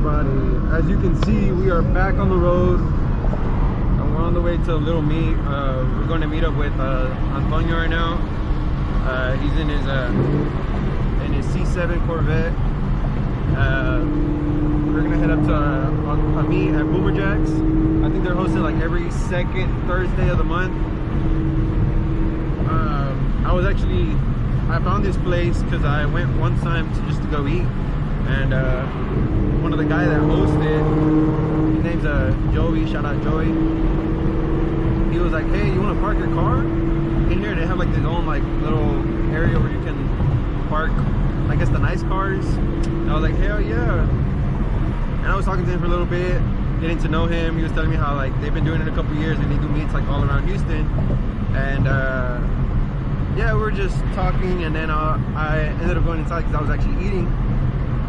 everybody. As you can see, we are back on the road and we're on the way to a little meet. We're going to meet up with Antonio right now. He's in his C7 Corvette. We're gonna head up to a meet at Boomer Jacks. I think they're hosting like every second Thursday of the month. I found this place because I went one time just to go eat, and one of the guys that hosted, his name's Joey, shout out Joey. He was like, hey, you want to park your car in here? They have like this own like little area where you can park, I guess, the nice cars. And I was like, hell yeah. And I was talking to him for a little bit, getting to know him. He was telling me how like they've been doing it a couple years and they do meets like all around Houston. And yeah, we were just talking, and then I ended up going inside because I was actually eating.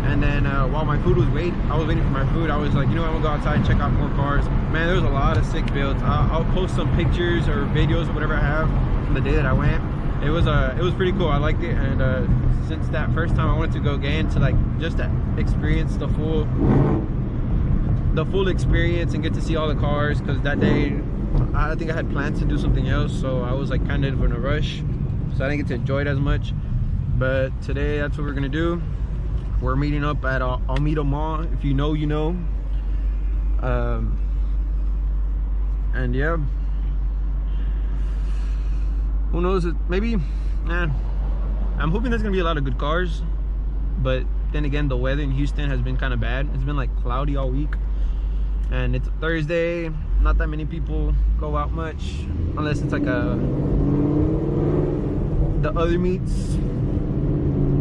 And then while my food was waiting for my food, I was like, you know, I'm gonna go outside and check out more cars. Man, there was a lot of sick builds. I'll post some pictures or videos or whatever I have from the day that I went. It was pretty cool. I liked it, and since that first time, I wanted to go again to like just to experience the full experience and get to see all the cars. Because that day, I think I had plans to do something else, so I was like kind of in a rush, so I didn't get to enjoy it as much. But today, that's what we're gonna do. We're meeting up at Almeida Mall. If you know, you know. And yeah, who knows? Maybe, I'm hoping there's gonna be a lot of good cars. But then again, the weather in Houston has been kind of bad. It's been like cloudy all week, and it's Thursday. Not that many people go out much, unless it's like the other meets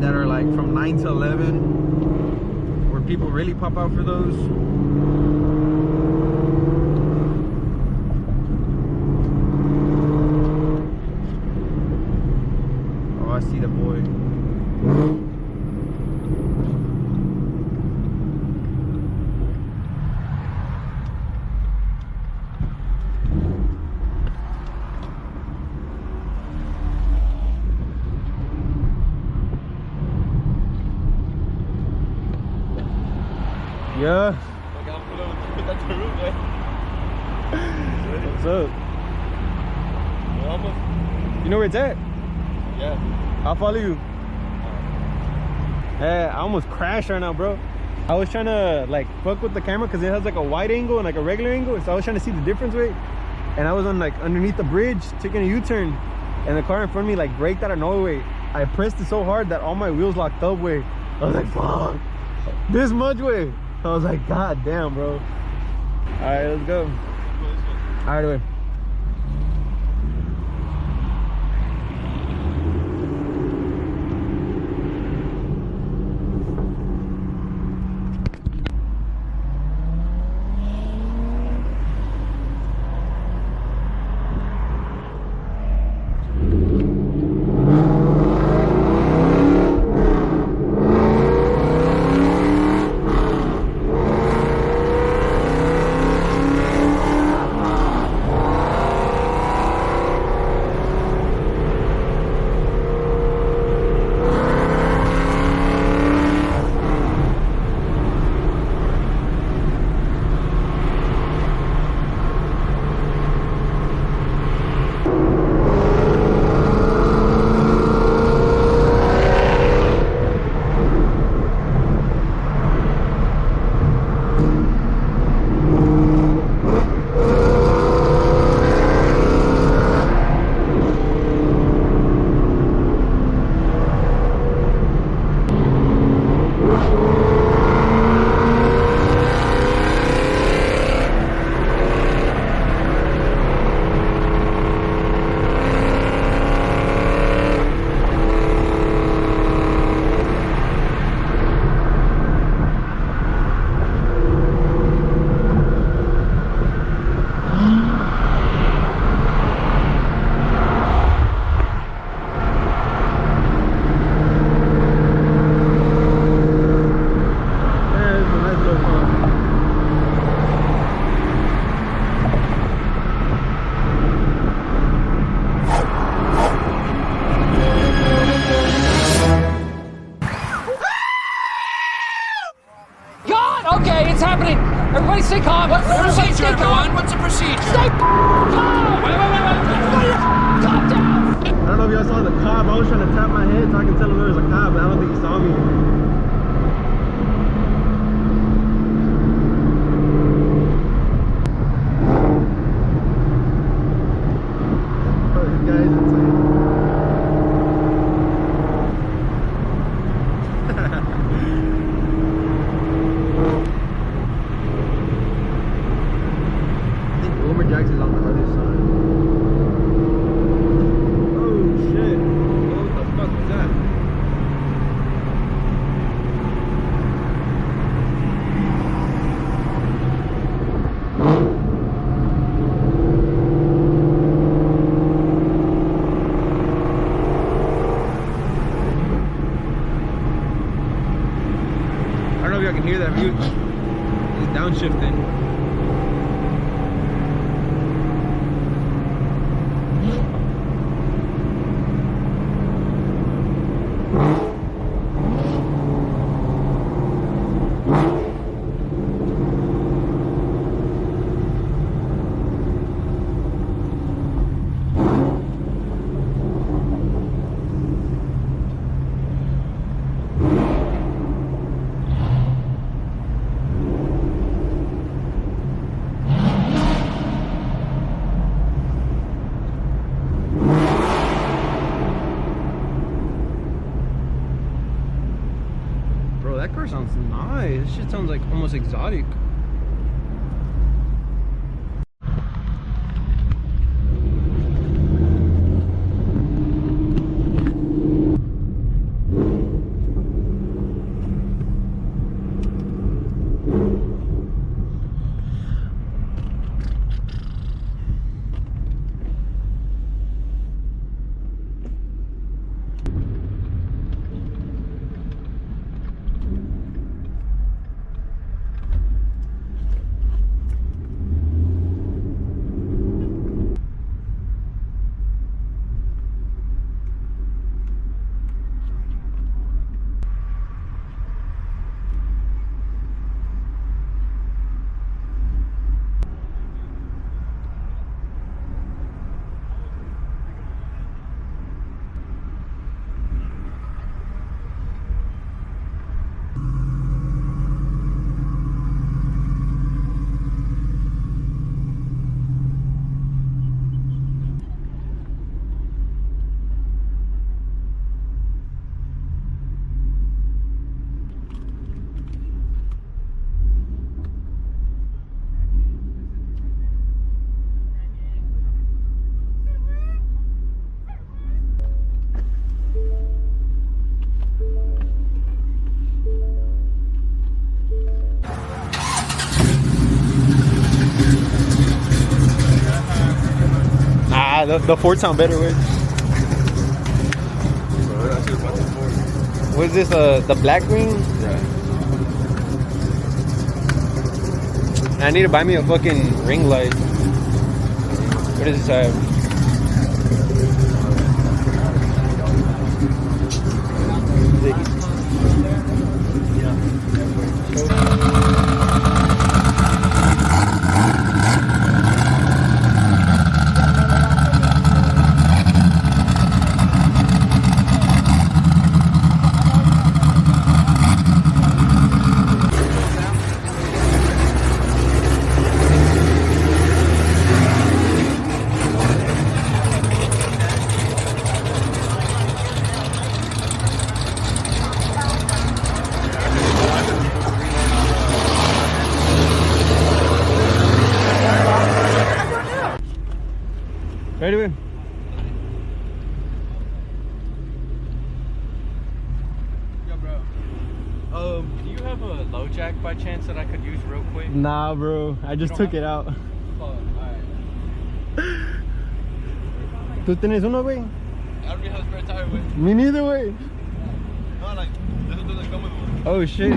that are like from 9 to 11, where people really pop out for those. Oh, I see the boy. Yeah. What's up? You know where it's at? Yeah. I'll follow you. Hey, I almost crashed right now, bro. I was trying to like fuck with the camera because it has like a wide angle and like a regular angle, so I was trying to see the difference, wait. And I was on like underneath the bridge taking a U-turn, and the car in front of me like braked out of nowhere, wait. I pressed it so hard that all my wheels locked up, wait. I was like, fuck, this much, way. I was like, god damn, bro. All right, let's go. All right, away. calm. What's the procedure, everyone? What's the procedure? Stay calm. Wait. Calm down. I don't know if y'all saw the cop. I was trying to tap my head so I can tell him there was a cop, but I don't think he saw me. This guy is insane. I think Lumberjacks is on the other side. Oh shit. What the fuck was that? I don't know if y'all can hear that view. He's downshifting. Bro, that car sounds nice. This shit sounds like almost exotic. The Ford sound better with. What is this? The black green? Yeah. I need to buy me a fucking ring light. What does this have? Ready, man? Yo, bro. Do you have a low jack by chance that I could use real quick? Nah, bro. I just took it out. Oh, alright. ¿Tú tienes uno, güey? I already have a spare tire, güey. Me neither, güey. No, like, this doesn't come with one. Oh, shit.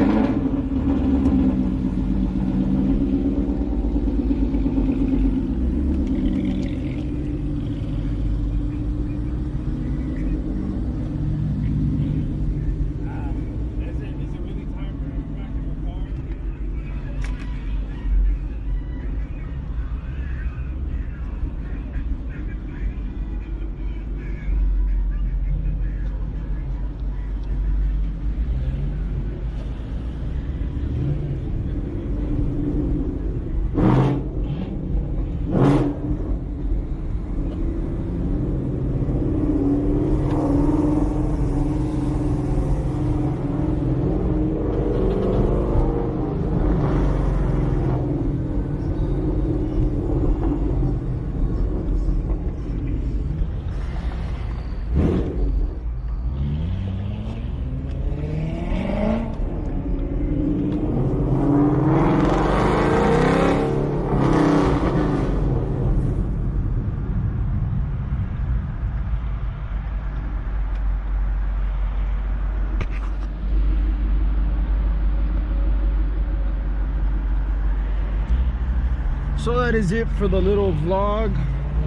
So that is it for the little vlog.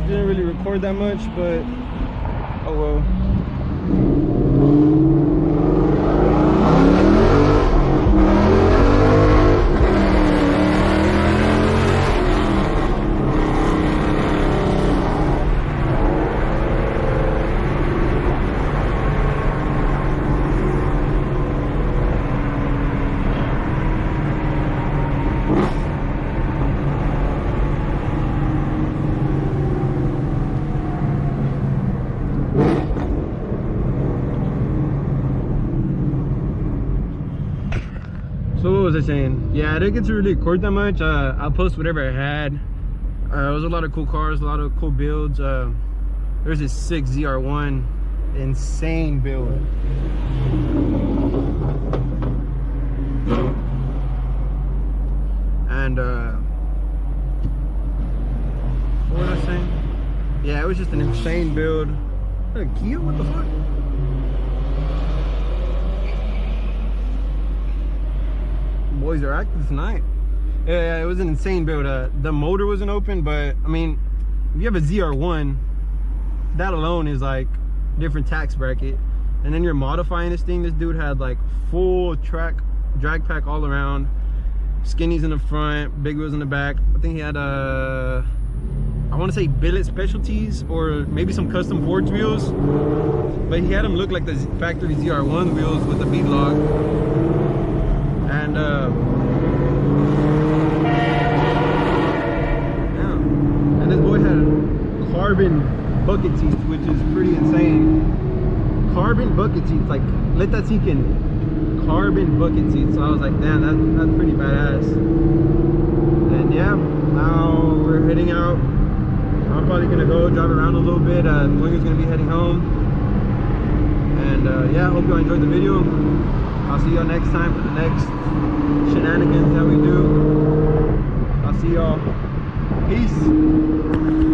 Didn't really record that much, but oh well. So what was I saying? Yeah, I didn't get to really record that much. I'll post whatever I had. It was a lot of cool cars, a lot of cool builds. There's this 6 ZR1, insane build. And what was I saying? Yeah, it was just an insane build. A Kia? What the fuck? Boys are active tonight. Yeah, it was an insane build. The motor wasn't open, but I mean, if you have a ZR1, that alone is like different tax bracket. And then you're modifying this thing. This dude had like full drag pack all around, skinnies in the front, big wheels in the back. I think he had I want to say billet specialties or maybe some custom forged wheels, but he had them look like the factory ZR1 wheels with the bead log. And yeah, and this boy had carbon bucket seats, which is pretty insane. Carbon bucket seats, like, let that sink in. Carbon bucket seats. So I was like, damn, that's pretty badass. And yeah, now we're heading out. I'm probably gonna go drive around a little bit. Dwinger's gonna be heading home. And yeah, hope you all enjoyed the video. I'll see y'all next time for the next shenanigans that we do. I'll see y'all. Peace.